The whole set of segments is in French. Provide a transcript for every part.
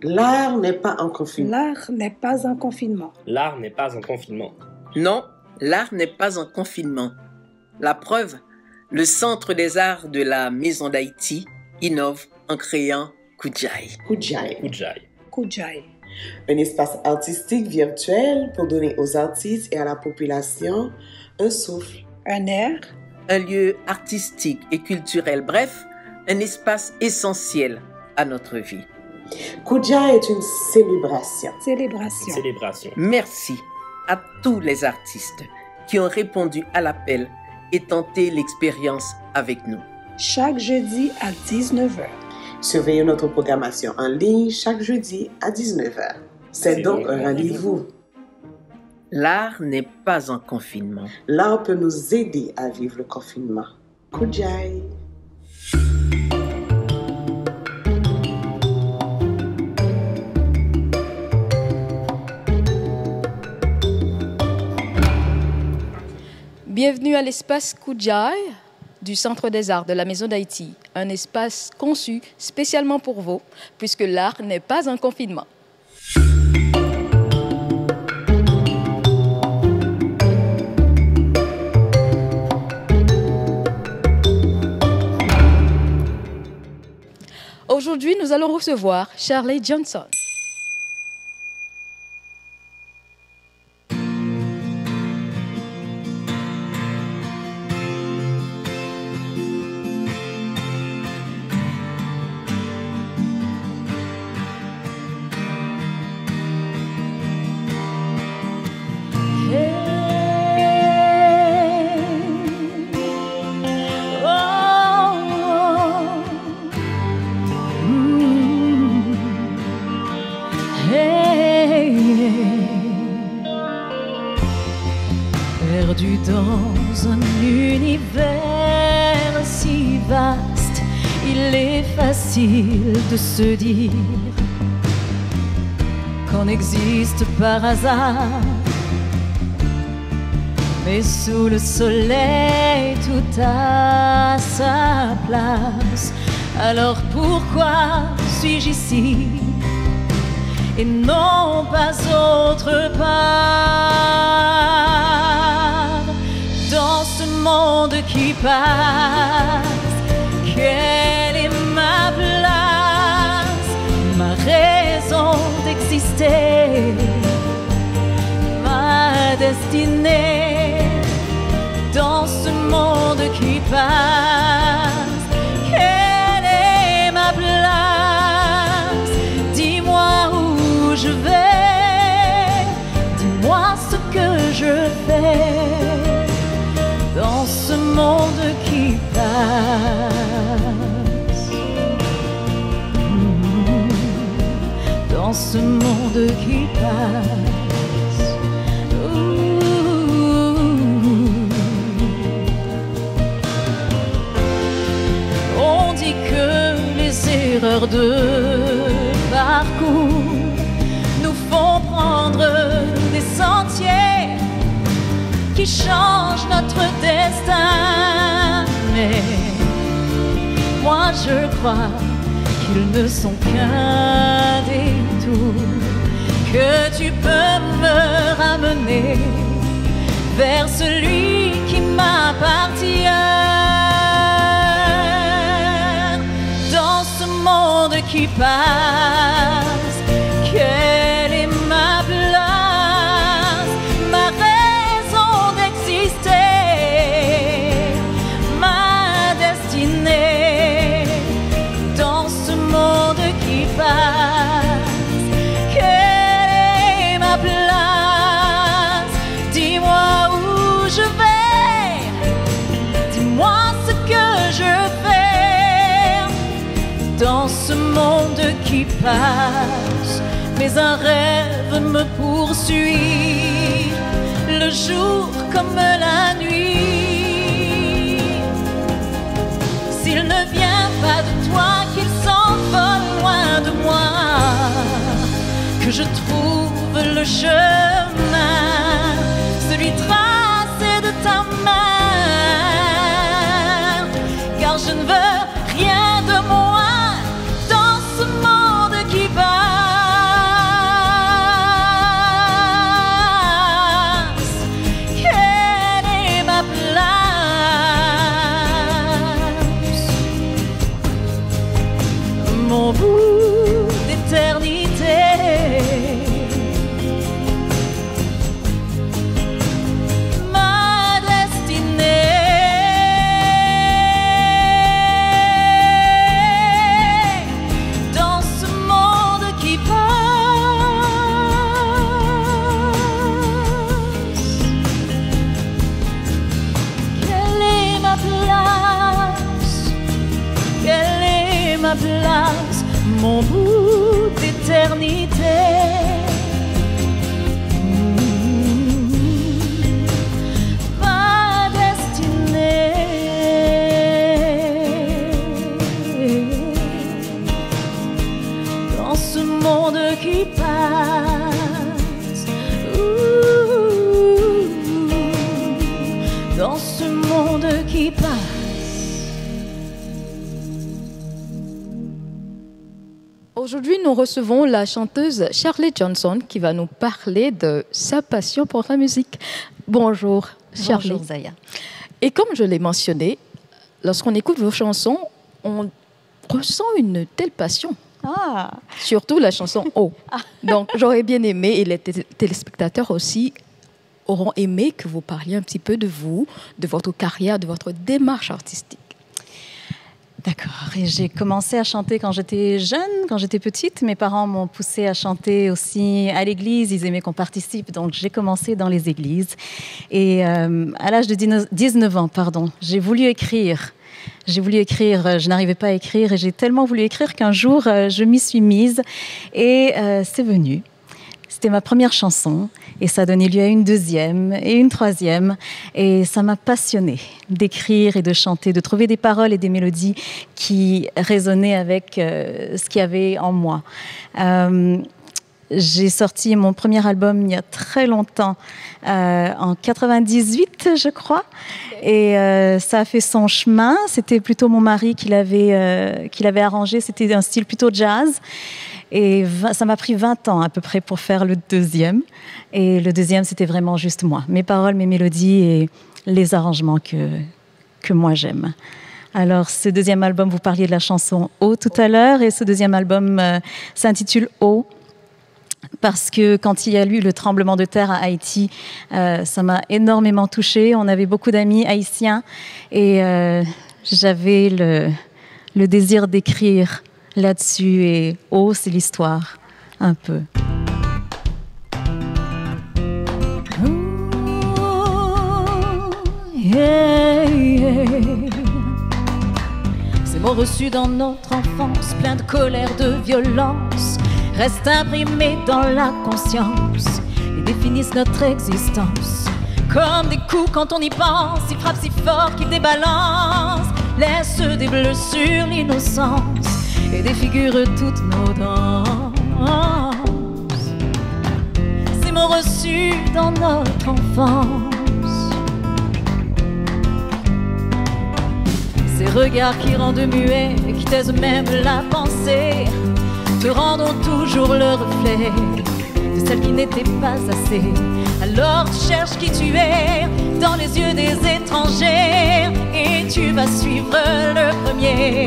L'art n'est pas en confinement. L'art n'est pas en confinement. L'art n'est pas en confinement. Non, l'art n'est pas en confinement. La preuve, le Centre des arts de la Maison d'Haïti innove en créant Kudjai. Kudjai. Kudjai. Kudjai. Un espace artistique virtuel pour donner aux artistes et à la population un souffle. Un air. Un lieu artistique et culturel, bref, un espace essentiel à notre vie. Kudjai est une célébration. Célébration. Célébration. Merci à tous les artistes qui ont répondu à l'appel et tenté l'expérience avec nous. Chaque jeudi à 19h. Surveillez notre programmation en ligne chaque jeudi à 19h. C'est donc un rendez-vous. L'art n'est pas en confinement. L'art peut nous aider à vivre le confinement. Kudjai. Bienvenue à l'espace Kudjai du Centre des arts de la Maison d'Haïti, un espace conçu spécialement pour vous, puisque l'art n'est pas en confinement. Aujourd'hui, nous allons recevoir Charlie Johnson. Perdu dans un univers si vaste, il est facile de se dire qu'on existe par hasard. Mais sous le soleil, tout a sa place. Alors pourquoi suis-je ici et non pas autre part? Dans ce monde qui passe, quelle est ma place, ma raison d'exister, ma destinée? Dans ce monde qui passe, quelle est ma place? Dis-moi où je vais, dis-moi ce que je fais dans ce monde qui passe, dans ce monde qui passe. On dit que les erreurs de parcours nous font prendre des sentiers qui changent notre destin. Mais moi je crois qu'ils ne sont qu'un détour, que tu peux me ramener vers celui qui m'appartient. Dans ce monde qui passe, quelle est ma place, ma raison d'exister, ma destinée? Dans ce monde qui passe, quelle est ma place? Dis-moi où je vais, dis-moi ce que je fais dans ce monde qui passe. Mais un rêve me poursuit, le jour comme la nuit. S'il ne vient pas de toi, qu'il s'envole loin de moi, que je trouve le chemin, celui tracé de ta main. Car je ne veux rien de moi dans ce monde qui passe. mon bout d'éternité. Ma destinée. Dans ce monde qui passe, quelle est ma place? Quelle est ma place? Mon bout d'éternité. Ma destinée. Dans ce monde qui passe. Dans ce monde qui passe. Aujourd'hui, nous recevons la chanteuse Shirley Johnson qui va nous parler de sa passion pour la musique. Bonjour, Shirley. Bonjour Zaya. Et comme je l'ai mentionné, lorsqu'on écoute vos chansons, on ressent une telle passion. Ah, Surtout la chanson « Oh ». Donc, j'aurais bien aimé, et les téléspectateurs aussi auront aimé que vous parliez un petit peu de vous, de votre carrière, de votre démarche artistique. d'accord. Et j'ai commencé à chanter quand j'étais jeune, quand j'étais petite. Mes parents m'ont poussée à chanter aussi à l'église. Ils aimaient qu'on participe, donc j'ai commencé dans les églises. Et à l'âge de 19 ans, j'ai voulu écrire. Je n'arrivais pas à écrire et j'ai tellement voulu écrire qu'un jour, je m'y suis mise et c'est venu. C'était ma première chanson et ça a donné lieu à une deuxième et une troisième. Et ça m'a passionnée d'écrire et de chanter, de trouver des paroles et des mélodies qui résonnaient avec ce qu'il y avait en moi. J'ai sorti mon premier album il y a très longtemps, en 98, je crois. Et ça a fait son chemin. C'était plutôt mon mari qui l'avait arrangé. C'était un style plutôt jazz. Et ça m'a pris 20 ans à peu près pour faire le deuxième. Et le deuxième, c'était vraiment juste moi. Mes paroles, mes mélodies et les arrangements que moi j'aime. Alors, ce deuxième album, vous parliez de la chanson « Oh » tout à l'heure. Et ce deuxième album s'intitule « Oh ». Parce que quand il y a eu le tremblement de terre à Haïti, ça m'a énormément touchée. On avait beaucoup d'amis haïtiens et j'avais le désir d'écrire là-dessus. Et oh, c'est l'histoire, un peu. Yeah, yeah. Ces mots reçus dans notre enfance, pleins de colère, de violence, restent imprimés dans la conscience et définissent notre existence. Comme des coups quand on y pense, ils frappent si fort qu'ils débalancent, laissent des bleus sur l'innocence et défigurent toutes nos danses. Ces mots reçus dans notre enfance, ces regards qui rendent muet et qui taisent même la pensée, te rendons toujours le reflet de celle qui n'était pas assez. Alors tu cherches qui tu es dans les yeux des étrangers et tu vas suivre le premier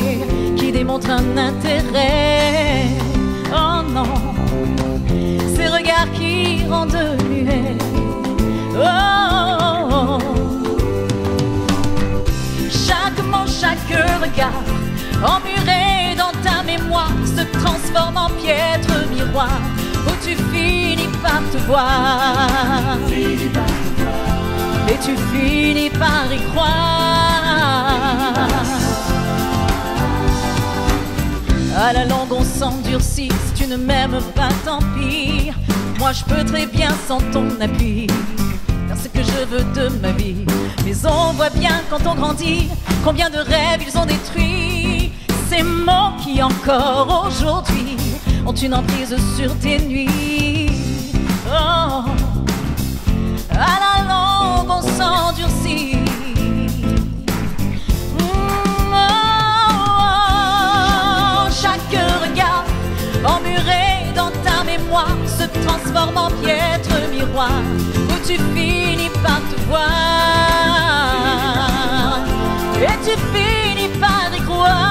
qui démontre un intérêt. Oh non, ces regards qui rendent muet. Oh, oh, oh. Chaque mot, chaque regard emmuré dans ta mémoire se transforme en piètre miroir où tu finis par te voir et tu finis par y croire. À la longue on s'endurcit, si tu ne m'aimes pas tant pis. Moi je peux très bien sans ton appui faire ce que je veux de ma vie. Mais on voit bien quand on grandit combien de rêves ils ont détruits. Ces mots qui encore aujourd'hui ont une emprise sur tes nuits. Oh, à la longue on s'endurcit. Chaque regard emmuré dans ta mémoire se transforme en piètre miroir où tu finis par te voir et tu finis par y croire.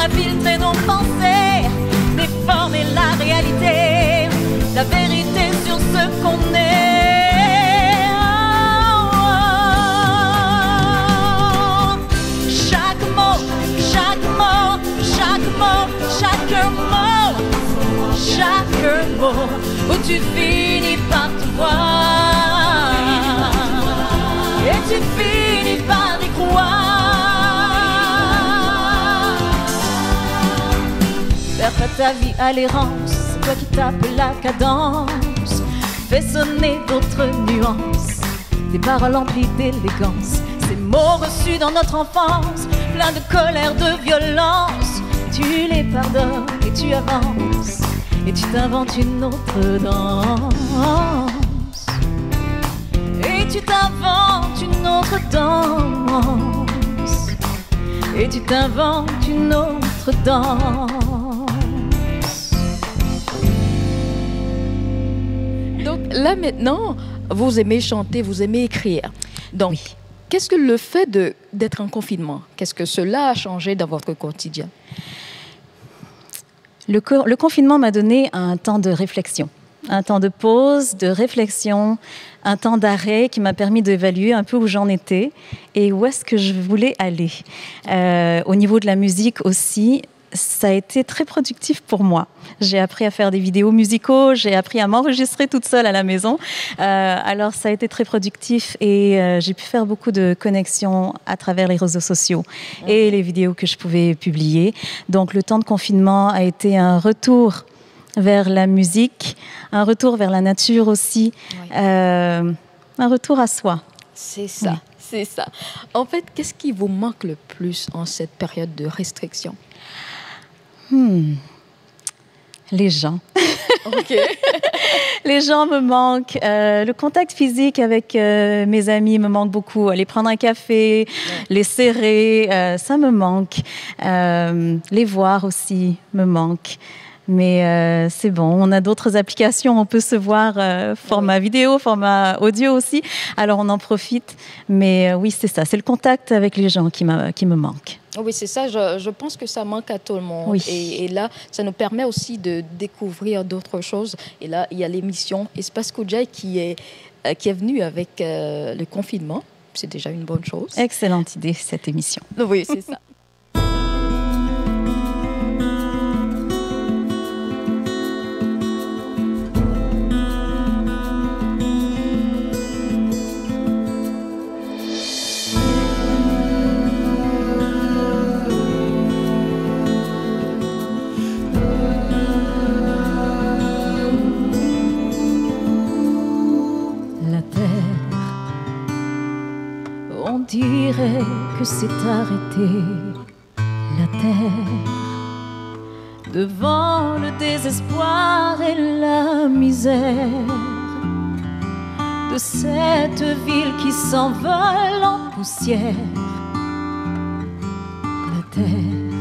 infiltrer nos pensées, déformer la réalité, la vérité sur ce qu'on est. Chaque mot, chaque mot, chaque mot, chaque mot, chaque mot, où tu finis par te voir et tu finis par y croire. Faire pas ta vie à l'errance, c'est toi qui tapes la cadence, fais sonner d'autres nuances, des paroles emplies d'élégance, ces mots reçus dans notre enfance, plein de colère, de violence, tu les pardonnes et tu avances, et tu t'inventes une autre danse, et tu t'inventes une autre danse, et tu t'inventes une autre danse. Donc là maintenant, vous aimez chanter, vous aimez écrire. Donc, Oui. qu'est-ce que le fait d'être en confinement, qu'est-ce que cela a changé dans votre quotidien? Le confinement m'a donné un temps de réflexion, un temps de pause, de réflexion, un temps d'arrêt qui m'a permis d'évaluer un peu où j'en étais et où est-ce que je voulais aller. Au niveau de la musique aussi, ça a été très productif pour moi. J'ai appris à faire des vidéos musicaux, j'ai appris à m'enregistrer toute seule à la maison. Alors ça a été très productif et j'ai pu faire beaucoup de connexions à travers les réseaux sociaux et les vidéos que je pouvais publier. Donc le temps de confinement a été un retour vers la musique, un retour vers la nature aussi, un retour à soi. C'est ça, c'est ça. En fait, qu'est-ce qui vous manque le plus en cette période de restriction? Les gens. Ok. Les gens me manquent. Le contact physique avec mes amis me manque beaucoup. Aller prendre un café, les serrer, ça me manque. Les voir aussi me manque. Mais c'est bon, on a d'autres applications, on peut se voir format vidéo, format audio aussi. Alors on en profite. Mais oui, c'est ça, c'est le contact avec les gens qui me manque. Oui, c'est ça. Je pense que ça manque à tout le monde. Oui. Et là, ça nous permet aussi de découvrir d'autres choses. Et là, il y a l'émission Espace Koudjaï qui est venue avec le confinement. C'est déjà une bonne chose. Excellente idée, cette émission. Oui, c'est ça. On dirait que c'est arrêté, la terre, devant le désespoir et la misère de cette ville qui s'envole en poussière. La terre,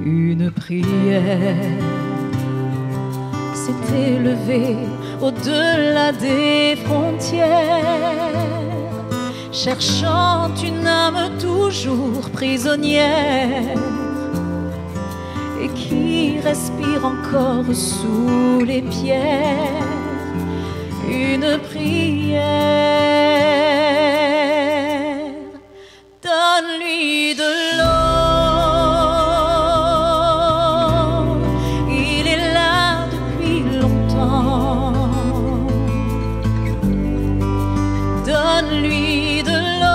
une prière s'est élevée au-delà des frontières, cherchant une âme toujours prisonnière et qui respire encore sous les pierres. Une prière, donne-lui de l'eau, il est là depuis longtemps. Donne-lui de l'eau,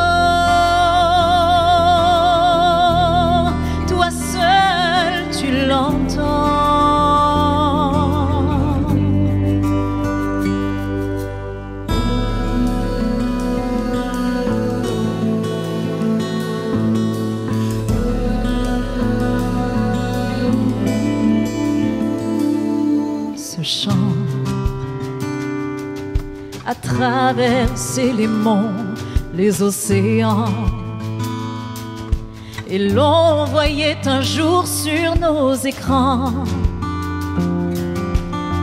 toi seul tu l'entends. Ce chant a traversé les monts, les océans, et l'on voyait un jour sur nos écrans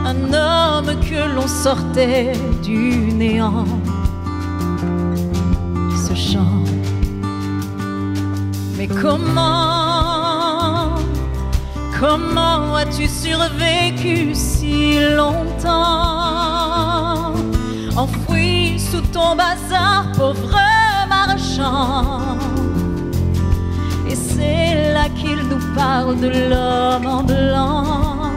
un homme que l'on sortait du néant. Ce chant, mais comment Comment as-tu survécu si longtemps, enfoui sous ton bazar, pauvre marchand? Et c'est là qu'il nous parle de l'homme en blanc.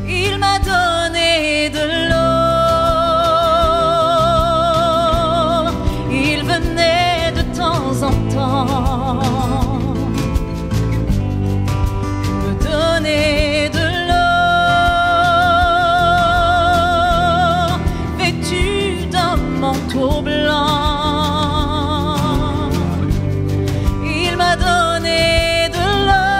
Il m'a donné de l'eau, il venait de temps en temps me donner de l'eau, vêtu d'un manteau blanc. Il m'a donné de l'eau,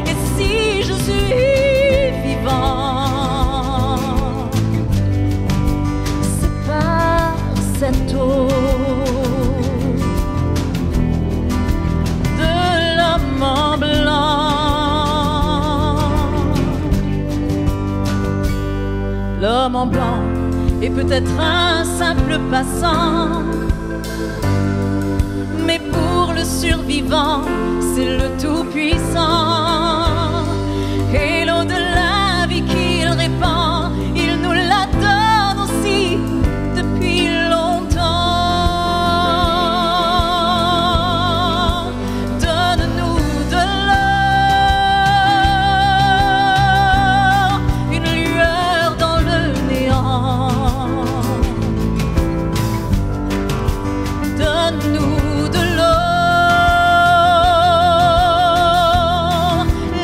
et si je suis vivant, c'est par cette eau de l'homme en blanc. L'homme en blanc est peut-être un simple passant, mais pour le survivant, c'est le Tout-Puissant. Et l'eau de la vie qu'il répand, il nous la donne aussi depuis longtemps. Donne-nous de l'eau, une lueur dans le néant. Donne-nous de l'eau,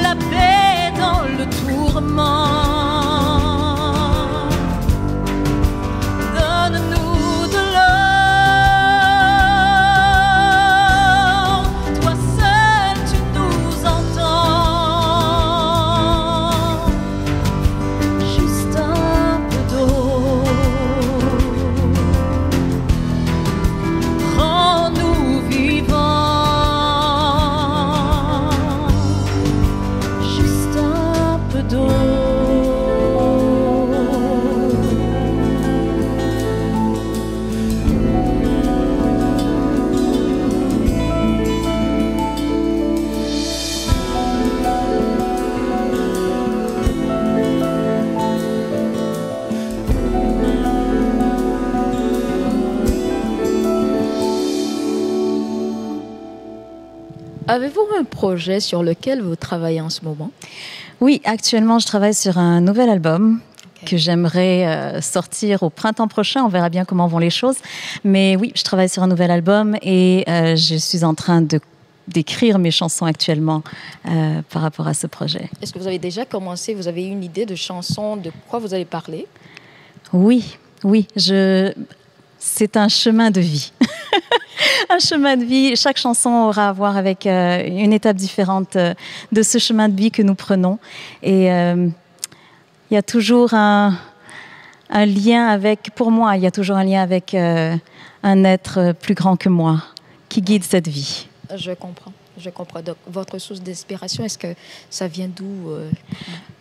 la paix dans le tourment. Donne-nous de l'eau, toi seul tu nous entends. Juste un peu d'eau, rends-nous vivants. Juste un peu d'eau. Avez-vous un projet sur lequel vous travaillez en ce moment? Oui, actuellement, je travaille sur un nouvel album que j'aimerais sortir au printemps prochain. On verra bien comment vont les choses. Mais oui, je travaille sur un nouvel album et je suis en train d'écrire mes chansons actuellement par rapport à ce projet. Est-ce que vous avez déjà commencé? Vous avez une idée de chanson, de quoi vous allez parler? Oui, oui, c'est un chemin de vie. Un chemin de vie. Chaque chanson aura à voir avec une étape différente de ce chemin de vie que nous prenons. Et il y a toujours un lien avec, pour moi, il y a toujours un lien avec un être plus grand que moi qui guide cette vie. Je comprends. Donc, votre source d'inspiration, est-ce que ça vient d'où?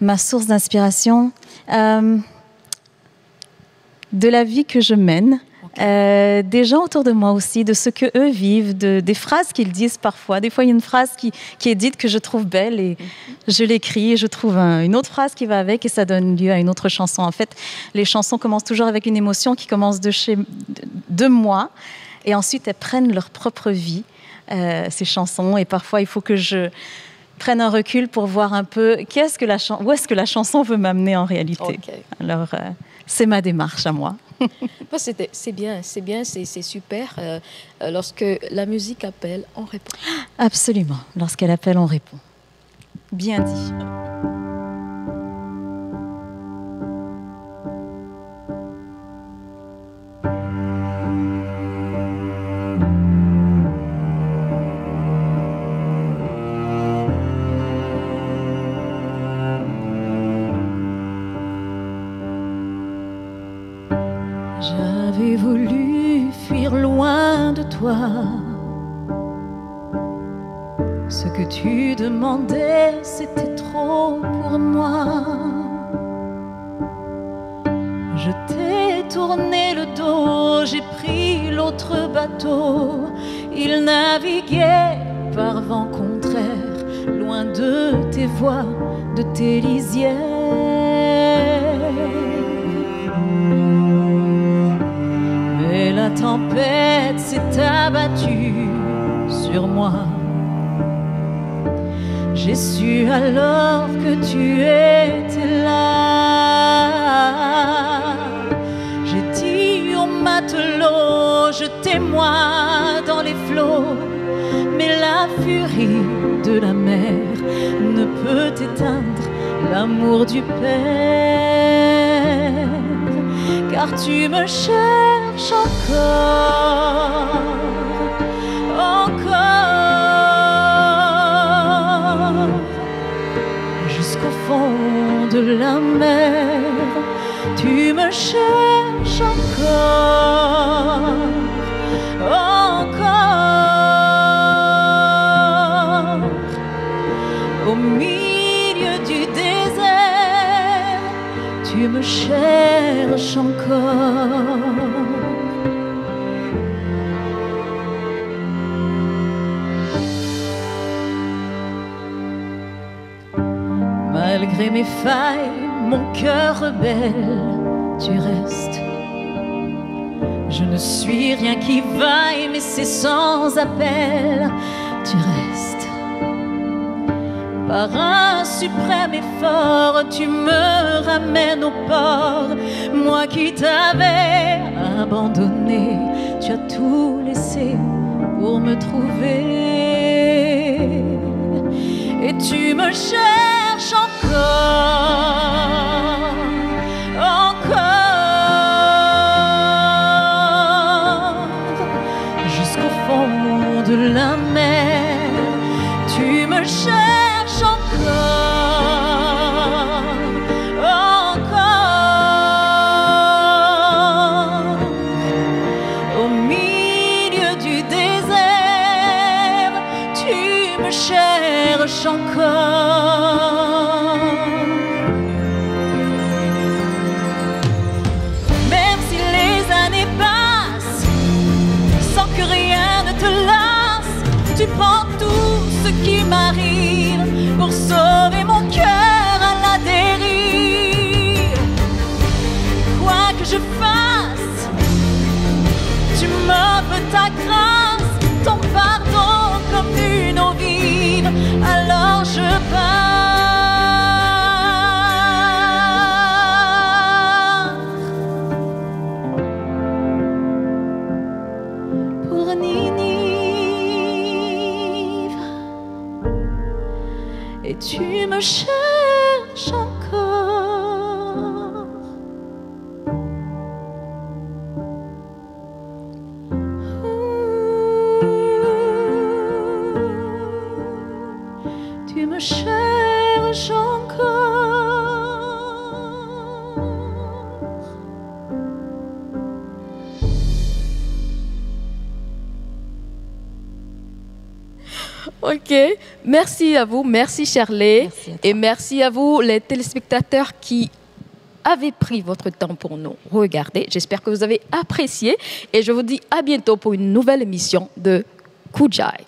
Ma source d'inspiration, de la vie que je mène. Des gens autour de moi aussi, de ce que eux vivent, des phrases qu'ils disent parfois. Des fois, il y a une phrase qui est dite que je trouve belle et je l'écris et je trouve une autre phrase qui va avec et ça donne lieu à une autre chanson. En fait, les chansons commencent toujours avec une émotion qui commence de moi et ensuite elles prennent leur propre vie, ces chansons. Et parfois, il faut que je prenne un recul pour voir un peu où est-ce que la chanson veut m'amener en réalité. Okay. Alors, c'est ma démarche à moi. C'est bien, c'est super. Lorsque la musique appelle, on répond. Absolument. Lorsqu'elle appelle, on répond. Bien dit. J'avais voulu fuir loin de toi. Ce que tu demandais, c'était trop pour moi. Je t'ai tourné le dos, j'ai pris l'autre bateau Il naviguait par vent contraire, loin de tes voix, de tes lisières. Mais la tempête s'est abattue sur moi. J'ai su alors que tu étais là. J'ai dit au matelot, jetez-moi dans les flots. Mais la furie de la mer ne peut éteindre l'amour du Père. Car tu me cherches encore, encore, jusqu'au fond de la mer. Tu me cherches encore, encore, au milieu du désert. Tu me cherches encore. Malgré mes failles, mon cœur rebelle, tu restes. Je ne suis rien qui vaille, mais c'est sans appel. Tu restes. Par un suprême effort, tu me ramènes au port. Moi qui t'avais abandonné, tu as tout laissé pour me trouver. Et tu me cherches encore, encore, jusqu'au fond de la mer. Tu me cherches encore, encore, au milieu du désert. Tu me cherches encore. Même si les années passent sans que rien ne te lasse, tu prends tout ce qui m'arrive pour sauver mon cœur à la dérive. Quoi que je fasse, tu m'offres ta grâce, ton pardon comme une eau vive. Alors je pars pour Ninive. Et tu me cherches encore. Tu me cherches encore. Ok, merci à vous, merci Shirley, et merci à vous les téléspectateurs qui avez pris votre temps pour nous regarder. J'espère que vous avez apprécié et je vous dis à bientôt pour une nouvelle émission de Kujai.